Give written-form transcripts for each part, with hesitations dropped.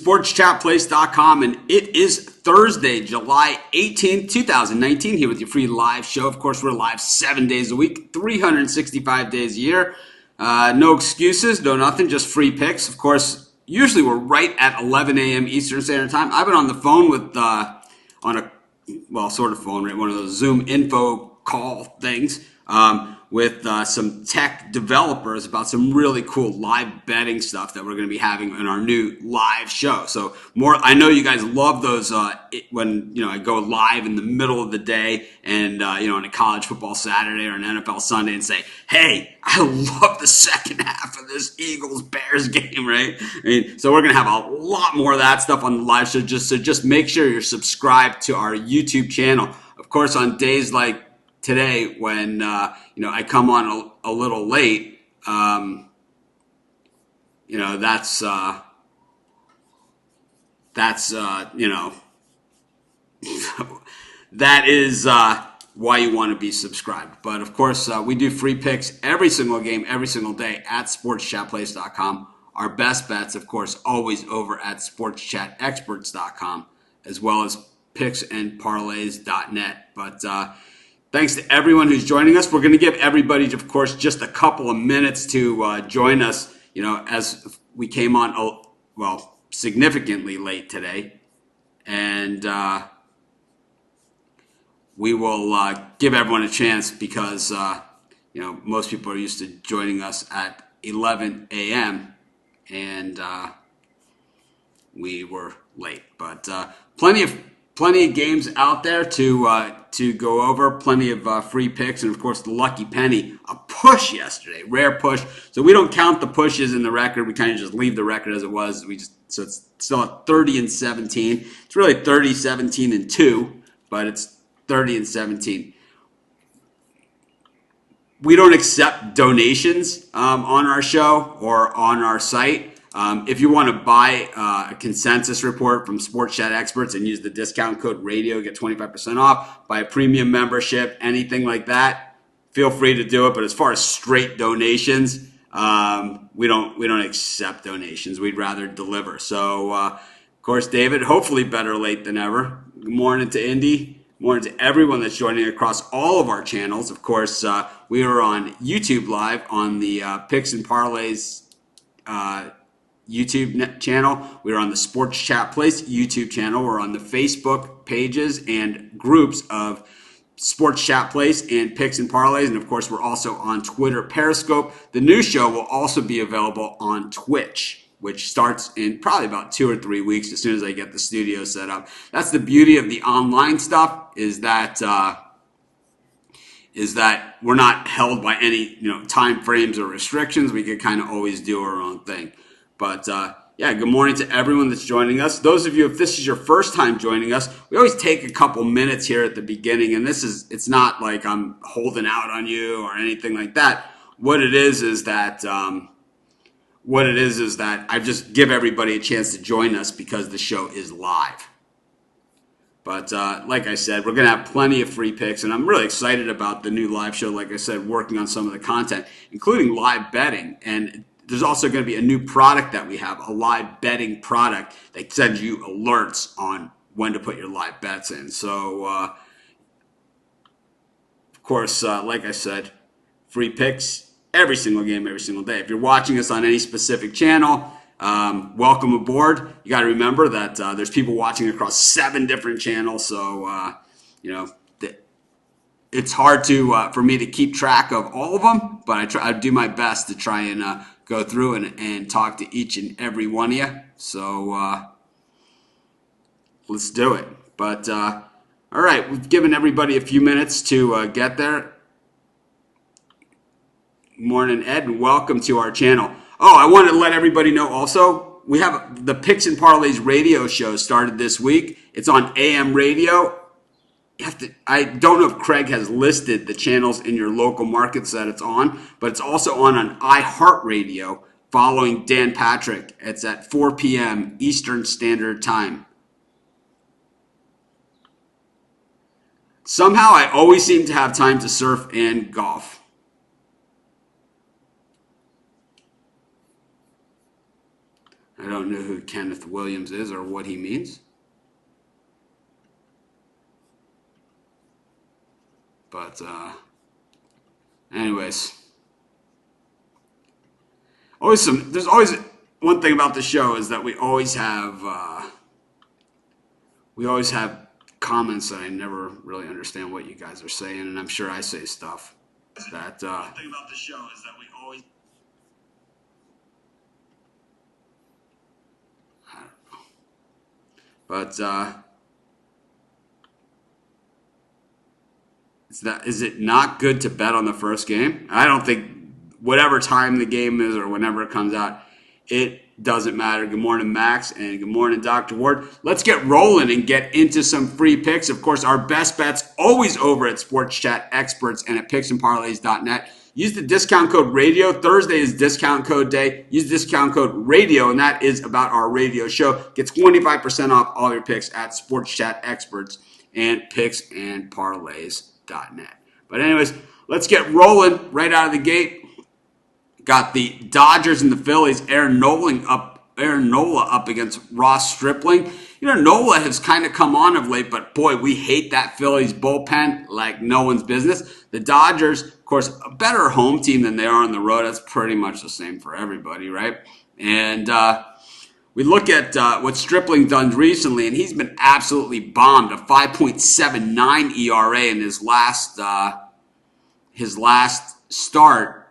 sportschatplace.com, and it is Thursday, July 18th, 2019, here with your free live show. Of course, we're live 7 days a week, 365 days a year. No excuses, no nothing, just free picks. Of course, usually we're right at 11 a.m. Eastern Standard Time. I've been on the phone with, sort of phone, right? One of those Zoom info call things, with some tech developers about some really cool live betting stuff that we're going to be having in our new live show. So I know you guys love those when I go live in the middle of the day and on a college football Saturday or an NFL Sunday and say, hey, I love the second half of this Eagles-Bears game, right? So we're going to have a lot more of that stuff on the live show. Just make sure you're subscribed to our YouTube channel. Of course, on days like today, when I come on a little late, that's that is why you want to be subscribed. But of course, we do free picks every single game, every single day at sportschatplace.com. Our best bets, of course, always over at sportschatexperts.com, as well as picksandparlays.net. But thanks to everyone who's joining us. We're going to give everybody, of course, just a couple of minutes to join us, as we came on, significantly late today. And we will give everyone a chance because, most people are used to joining us at 11 a.m. and we were late. But plenty of games out there to go over, plenty of free picks, and of course the lucky penny, a push yesterday, rare push. So we don't count the pushes in the record. We kind of just leave the record as it was. So it's still at 30-17. It's really 30-17-2, but it's 30-17. We don't accept donations on our show or on our site. If you want to buy a consensus report from Sports Chat Experts and use the discount code RADIO, get 25% off, buy a premium membership, anything like that, feel free to do it. But as far as straight donations, we don't accept donations. We'd rather deliver. So, of course, David, hopefully better late than ever. Good morning to Indy. Good morning to everyone that's joining across all of our channels. Of course, we are on YouTube Live on the Picks and Parlays YouTube channel. We're on the Sports Chat Place YouTube channel. We're on the Facebook pages and groups of Sports Chat Place and Picks and Parlays. And of course, we're also on Twitter Periscope. The new show will also be available on Twitch, which starts in probably about 2 or 3 weeks as soon as I get the studio set up. That's the beauty of the online stuff, is that we're not held by any time frames or restrictions. We can kind of always do our own thing. But good morning to everyone that's joining us. Those of you, if this is your first time joining us, we always take a couple minutes here at the beginning, and it's not like I'm holding out on you or anything like that. What it is that I just give everybody a chance to join us because the show is live. But like I said, we're going to have plenty of free picks, and I'm really excited about the new live show. Like I said, working on some of the content, including live betting. And there's also going to be a new product that we have, a live betting product that sends you alerts on when to put your live bets in. So, of course, like I said, free picks every single game, every single day. If you're watching us on any specific channel, welcome aboard. You got to remember that there's people watching across 7 different channels. So, it's hard for me to keep track of all of them, but I do my best to try and go through and talk to each and every one of you. So let's do it. But all right, we've given everybody a few minutes to get there. Morning, Ed, and welcome to our channel. Oh, I want to let everybody know also, we have the Picks and Parlays radio show started this week. It's on AM radio. I don't know if Craig has listed the channels in your local markets that it's on, but it's also on iHeartRadio following Dan Patrick. It's at 4 p.m. Eastern Standard Time. Somehow I always seem to have time to surf and golf. I don't know who Kenneth Williams is or what he means. But anyways, there's always one thing about the show is that we always have comments that I never really understand what you guys are saying, and I'm sure I say stuff that one thing about the show is that we always I don't know. But is it not good to bet on the first game? I don't think whatever time the game is or whenever it comes out, it doesn't matter. Good morning, Max, and good morning, Dr. Ward. Let's get rolling and get into some free picks. Of course, our best bets always over at Sports Chat Experts and at picksandparlays.net. Use the discount code RADIO. Thursday is discount code day. Use discount code RADIO, and that is about our radio show. Get 25% off all your picks at Sports Chat Experts and picksandparlays.net. But anyways, let's get rolling right out of the gate. Got the Dodgers and the Phillies. Aaron Nola up against Ross Stripling. You know, Nola has kind of come on of late, but boy, we hate that Phillies bullpen like no one's business. The Dodgers, of course, a better home team than they are on the road. That's pretty much the same for everybody, right? And we look at what Stripling's done recently, and he's been absolutely bombed. A 5.79 ERA in his last start.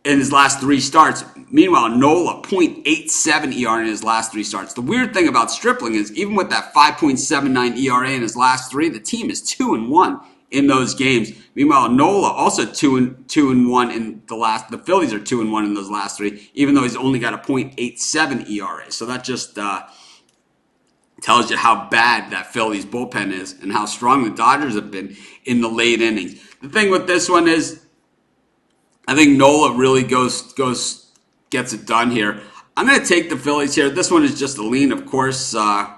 In his last three starts. Meanwhile, Nola, 0.87 ERA in his last three starts. The weird thing about Stripling is even with that 5.79 ERA in his last three, the team is 2-1 in those games. Meanwhile, Nola also 2-1 in the last. The Phillies are 2-1 in those last three, even though he's only got a 0.87 ERA. So that just tells you how bad that Phillies bullpen is and how strong the Dodgers have been in the late innings. The thing with this one is, I think Nola really gets it done here. I'm going to take the Phillies here. This one is just a lean, of course. That's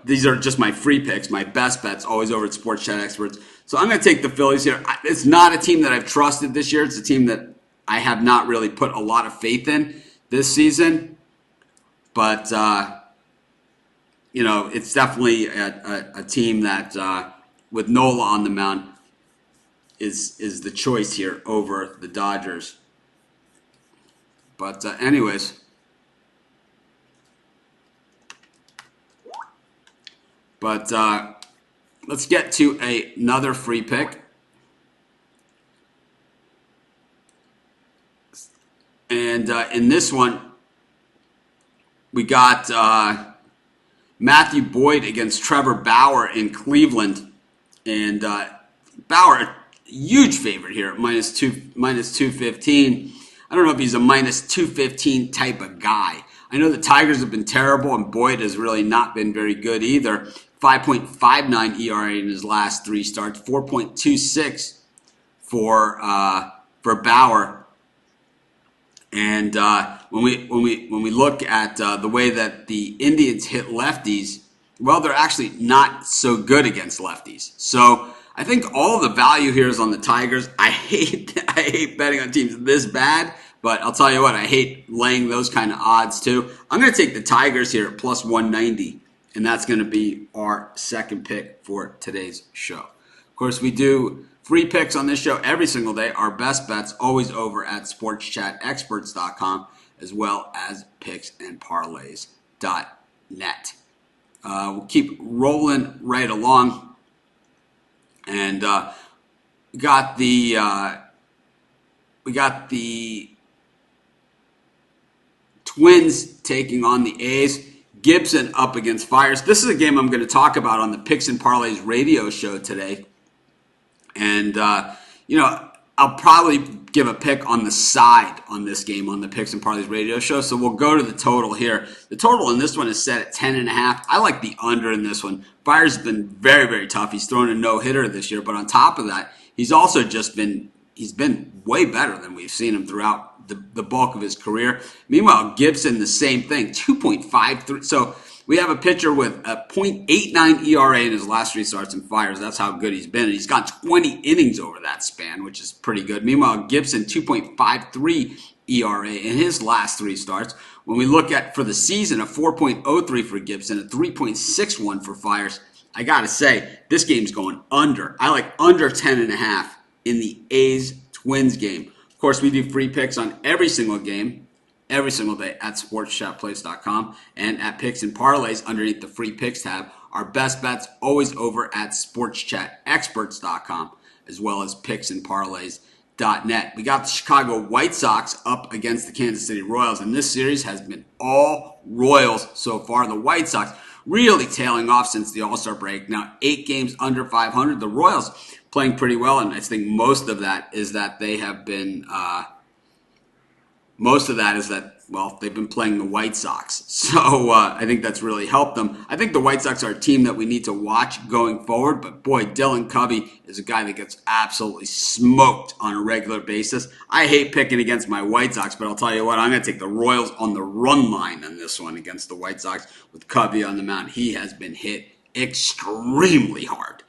these are just my free picks, my best bets, always over at Sports Chat Experts. So I'm going to take the Phillies here. It's not a team that I've trusted this year. It's a team that I have not really put a lot of faith in this season, but. It's definitely a team that, with Nola on the mound, is the choice here over the Dodgers. But anyways, let's get to another free pick. And in this one, we got... Matthew Boyd against Trevor Bauer in Cleveland. And Bauer, huge favorite here at minus 215. I don't know if he's a minus 215 type of guy. I know the Tigers have been terrible, and Boyd has really not been very good either. 5.59 ERA in his last three starts, 4.26 for Bauer. And when we look at the way that the Indians hit lefties, well, they're actually not so good against lefties. So I think all the value here is on the Tigers. I hate betting on teams this bad, but I'll tell you what, I hate laying those kind of odds too. I'm going to take the Tigers here at plus 190, and that's going to be our second pick for today's show. Of course, we do free picks on this show every single day. Our best bets always over at sportschatexperts.com as well as picksandparlays.net. We'll keep rolling right along. And we got the Twins taking on the A's. Gibson up against Fires. This is a game I'm going to talk about on the Picks and Parlays radio show today. And, I'll probably give a pick on the side on this game on the Picks and Parlays radio show. So we'll go to the total here. The total in this one is set at 10.5. I like the under in this one. Fires has been very, very tough. He's thrown a no-hitter this year. But on top of that, he's also been way better than we've seen him throughout the bulk of his career. Meanwhile, Gibson, the same thing, 2.53. So We have a pitcher with a .89 ERA in his last 3 starts and fires. That's how good he's been. And he's got 20 innings over that span, which is pretty good. Meanwhile, Gibson, 2.53 ERA in his last 3 starts. When we look at for the season, a 4.03 for Gibson, a 3.61 for Fires. I got to say, this game's going under. I like under 10.5 in the A's-Twins game. Of course, we do free picks on every single game, every single day at sportschatplace.com and at Picks and Parlays underneath the free picks tab. Our best bets always over at sportschatexperts.com as well as picksandparlays.net. We got the Chicago White Sox up against the Kansas City Royals, and this series has been all Royals so far. The White Sox really tailing off since the All-Star break. Now 8 games under 500. The Royals playing pretty well, and I think most of that is that they have been they've been playing the White Sox. So I think that's really helped them. I think the White Sox are a team that we need to watch going forward. But boy, Dylan Covey is a guy that gets absolutely smoked on a regular basis. I hate picking against my White Sox, but I'll tell you what, I'm going to take the Royals on the run line on this one against the White Sox with Covey on the mound. He has been hit extremely hard.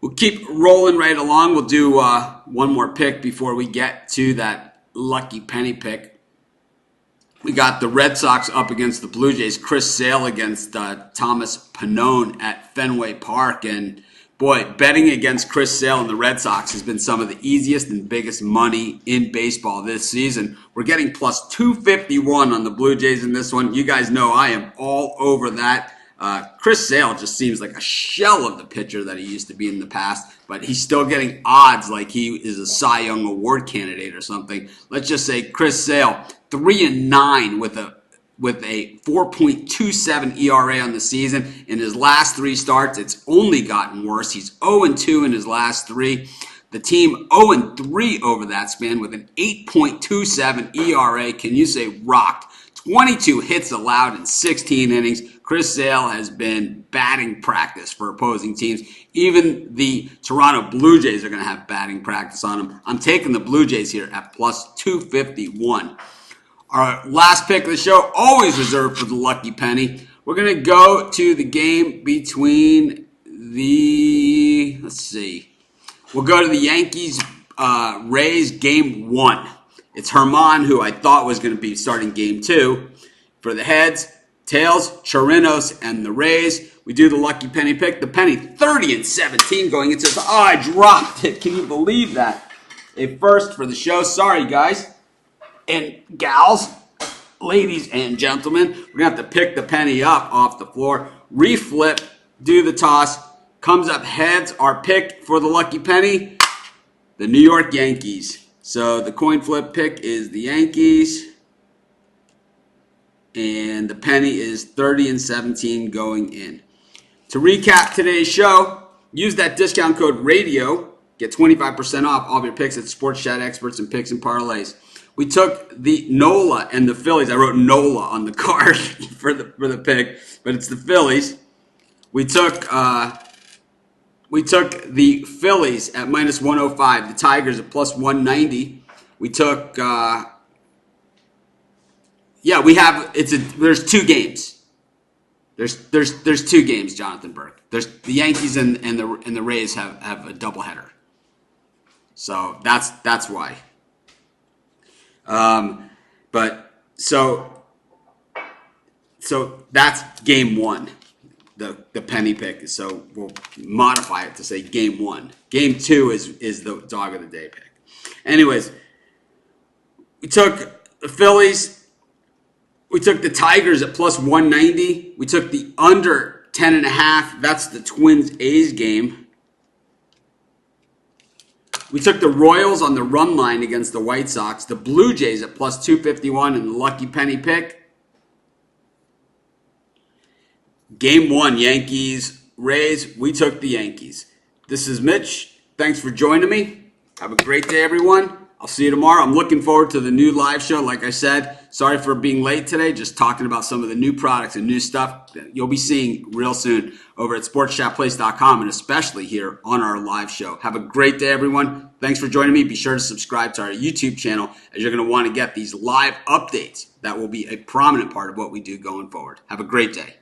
We'll keep rolling right along. We'll do one more pick before we get to that lucky penny pick. We got the Red Sox up against the Blue Jays. Chris Sale against Thomas Pannone at Fenway Park. And boy, betting against Chris Sale and the Red Sox has been some of the easiest and biggest money in baseball this season. We're getting plus 251 on the Blue Jays in this one. You guys know I am all over that. Chris Sale just seems like a shell of the pitcher that he used to be in the past, but he's still getting odds like he is a Cy Young Award candidate or something. Let's just say Chris Sale, 3-9 with a 4.27 ERA on the season. In his last 3 starts, it's only gotten worse. He's 0-2 in his last 3. The team 0-3 over that span with an 8.27 ERA. Can you say rocked? 22 hits allowed in 16 innings. Chris Sale has been batting practice for opposing teams. Even the Toronto Blue Jays are going to have batting practice on them. I'm taking the Blue Jays here at plus 251. Our last pick of the show, always reserved for the lucky penny. We're going to go to the game between we'll go to the Yankees Rays game 1. It's Herman, who I thought was going to be starting game 2. For the heads, tails, Chirinos, and the Rays. We do the lucky penny pick. The penny 30-17 going into the... Oh, I dropped it. Can you believe that? A first for the show. Sorry, guys and gals, ladies and gentlemen. We're going to have to pick the penny up off the floor. Reflip, do the toss. Comes up heads. Our pick for the lucky penny, the New York Yankees. So the coin flip pick is the Yankees. And the penny is 30-17 going in. To recap today's show, use that discount code RADIO. Get 25% off all of your picks at Sports Chat Experts and Picks and Parlays. We took the NOLA and the Phillies. I wrote NOLA on the card for the pick, but it's the Phillies. We took the Phillies at minus 105, the Tigers at plus 190. We took there's 2 games. There's 2 games, Jonathan Burke. There's the Yankees and the Rays have a doubleheader. So that's why. So that's game 1. The penny pick. So we'll modify it to say game 1. Game 2 is the dog of the day pick. Anyways, we took the Phillies. We took the Tigers at plus 190. We took the under 10.5. That's the Twins-A's game. We took the Royals on the run line against the White Sox. The Blue Jays at plus 251 and the lucky penny pick. Game 1, Yankees, Rays. We took the Yankees. This is Mitch. Thanks for joining me. Have a great day, everyone. I'll see you tomorrow. I'm looking forward to the new live show. Like I said, sorry for being late today. Just talking about some of the new products and new stuff that you'll be seeing real soon over at sportschatplace.com and especially here on our live show. Have a great day, everyone. thanks for joining me. Be sure to subscribe to our YouTube channel, as you're going to want to get these live updates that will be a prominent part of what we do going forward. Have a great day.